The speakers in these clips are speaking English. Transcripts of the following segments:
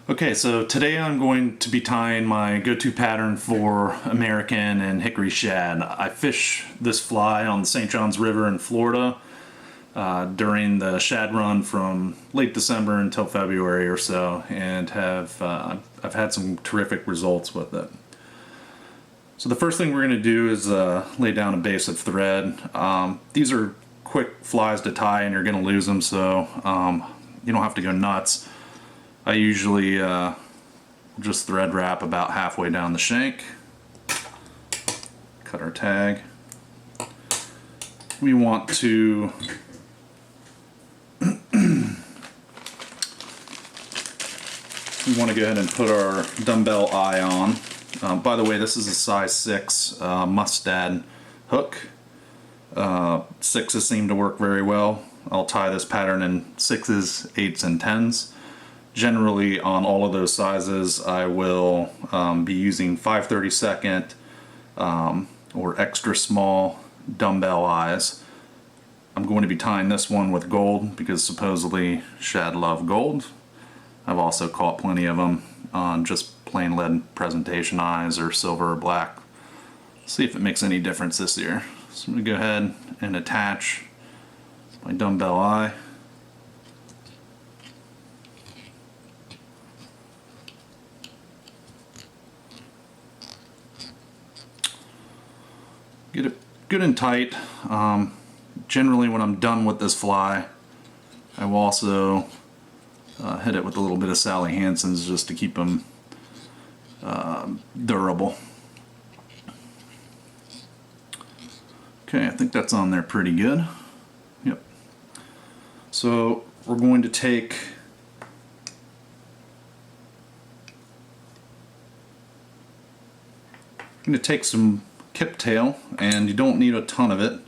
Okay, so today I'm going to be tying my go-to pattern for American and Hickory shad. I fish this fly on the St. Johns River in Florida during the shad run from late December until February or so, and I've had some terrific results with it. So the first thing we're going to do is lay down a base of thread. These are quick flies to tie and you're going to lose them, so you don't have to go nuts. I usually just thread wrap about halfway down the shank, cut our tag. We want to go ahead and put our dumbbell eye on. By the way, this is a size 6 mustad hook. 6s seem to work very well. I'll tie this pattern in 6s, 8s, and 10s. Generally, on all of those sizes, I will be using 5/32 or extra small dumbbell eyes. I'm going to be tying this one with gold because supposedly shad love gold. I've also caught plenty of them on just plain lead presentation eyes or silver or black. See if it makes any difference this year. So I'm going to go ahead and attach my dumbbell eye. Get it good and tight. Generally when I'm done with this fly, I will also hit it with a little bit of Sally Hansen's just to keep them durable. Okay, I think that's on there pretty good. Yep. So we're going to take some Kip tail, and you don't need a ton of it.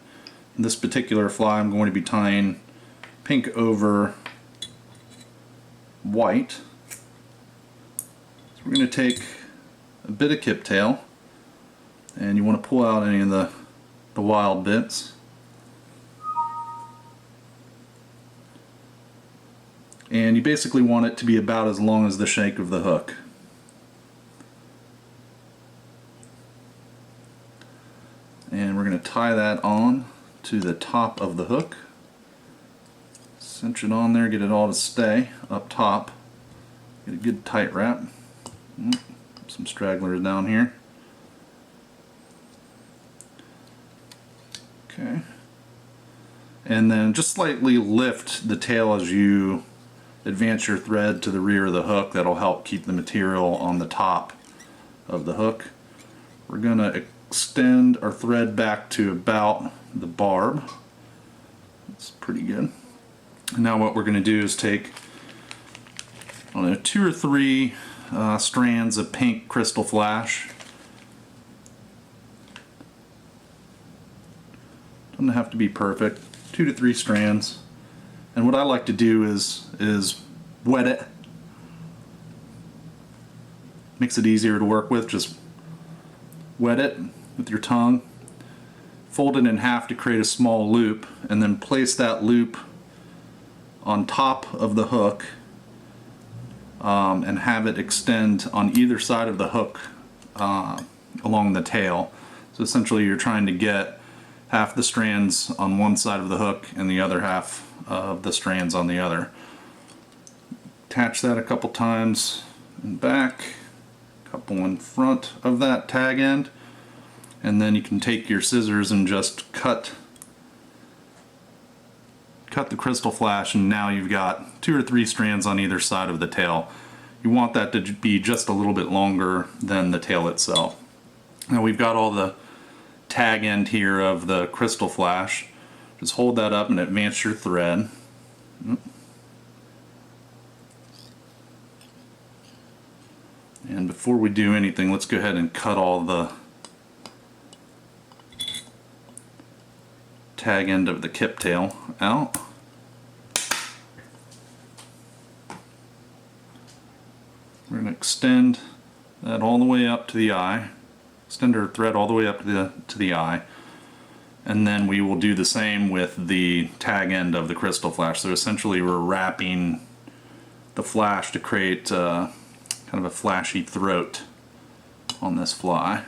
In this particular fly I'm going to be tying pink over white. So we're going to take a bit of Kip tail, and you want to pull out any of the wild bits. And you basically want it to be about as long as the shank of the hook. And we're going to tie that on to the top of the hook. Cinch it on there, get it all to stay up top. Get a good tight wrap. Some stragglers down here. Okay. And then just slightly lift the tail as you advance your thread to the rear of the hook. That'll help keep the material on the top of the hook. We're going to extend our thread back to about the barb. That's pretty good. And now what we're going to do is take, I don't know, 2 or 3 strands of pink crystal flash. Doesn't have to be perfect. 2 to 3 strands. And what I like to do is wet it. Makes it easier to work with. Just wet it with your tongue, fold it in half to create a small loop, and then place that loop on top of the hook and have it extend on either side of the hook along the tail. So essentially you're trying to get half the strands on one side of the hook and the other half of the strands on the other. Attach that a couple times and back, a couple in front of that tag end, and then you can take your scissors and just cut the crystal flash, and now you've got 2 or 3 strands on either side of the tail. You want that to be just a little bit longer than the tail itself. Now we've got all the tag end here of the crystal flash. Just hold that up and advance your thread. And before we do anything, let's go ahead and cut all the tag end of the Kip tail out. We're going to extend that all the way up to the eye. Extend our thread all the way up to the eye. And then we will do the same with the tag end of the crystal flash. So essentially we're wrapping the flash to create kind of a flashy throat on this fly.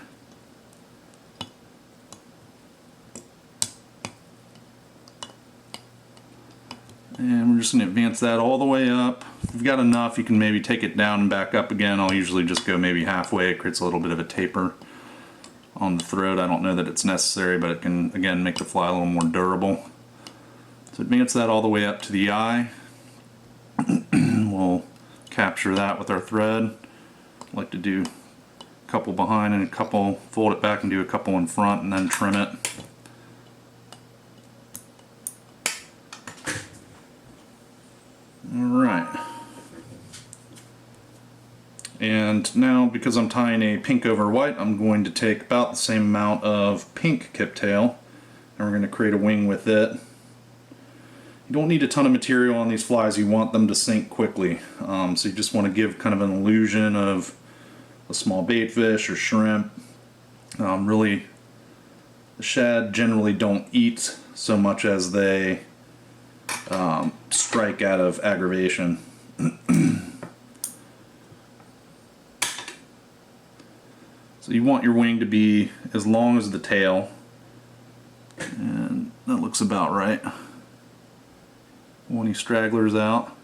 And we're just going to advance that all the way up. If you've got enough, you can maybe take it down and back up again. I'll usually just go maybe halfway. It creates a little bit of a taper on the throat. I don't know that it's necessary, but it can, again, make the fly a little more durable. So advance that all the way up to the eye. We'll capture that with our thread. I like to do a couple behind and a couple, fold it back and do a couple in front and then trim it. Alright. And now, because I'm tying a pink over white, I'm going to take about the same amount of pink Kip Tail, and we're going to create a wing with it. You don't need a ton of material on these flies, you want them to sink quickly. So you just want to give kind of an illusion of a small bait fish or shrimp. Really, the shad generally don't eat so much as they strike out of aggravation. So you want your wing to be as long as the tail, and that looks about right. Any stragglers out.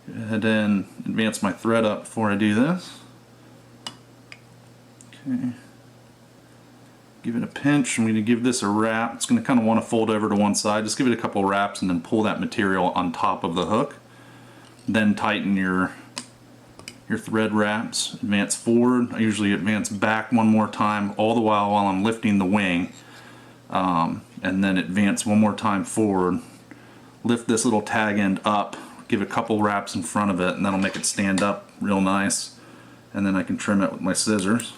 Go ahead and advance my thread up before I do this. Okay. Give it a pinch. I'm going to give this a wrap. It's going to kind of want to fold over to one side. Just give it a couple wraps and then pull that material on top of the hook. Then tighten your thread wraps. Advance forward. I usually advance back one more time all the while I'm lifting the wing. And then advance one more time forward. Lift this little tag end up. Give a couple wraps in front of it, and that'll make it stand up real nice. And then I can trim it with my scissors.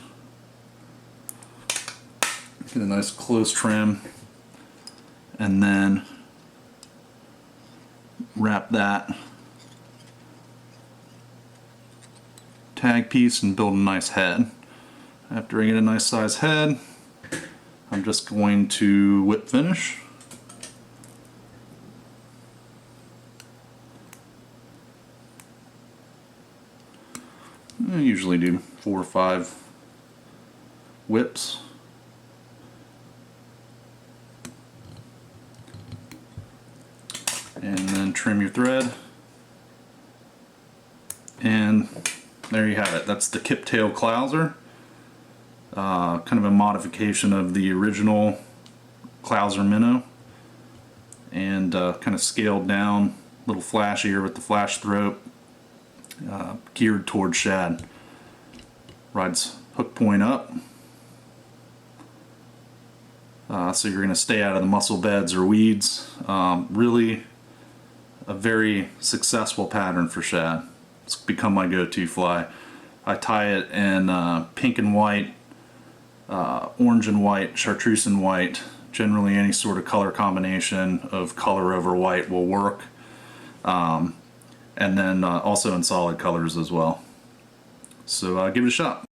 Get a nice close trim, and then wrap that tag piece and build a nice head. After I get a nice size head, I'm just going to whip finish. I usually do 4 or 5 whips. And then trim your thread. And there you have it. That's the Kip Tail Clouser. Kind of a modification of the original Clouser Minnow. And kind of scaled down, a little flashier with the flash throat. Geared towards shad. Rides hook point up. So you're going to stay out of the mussel beds or weeds. Really a very successful pattern for shad. It's become my go-to fly. I tie it in pink and white, orange and white, chartreuse and white. Generally any sort of color combination of color over white will work. And then also in solid colors as well. So give it a shot.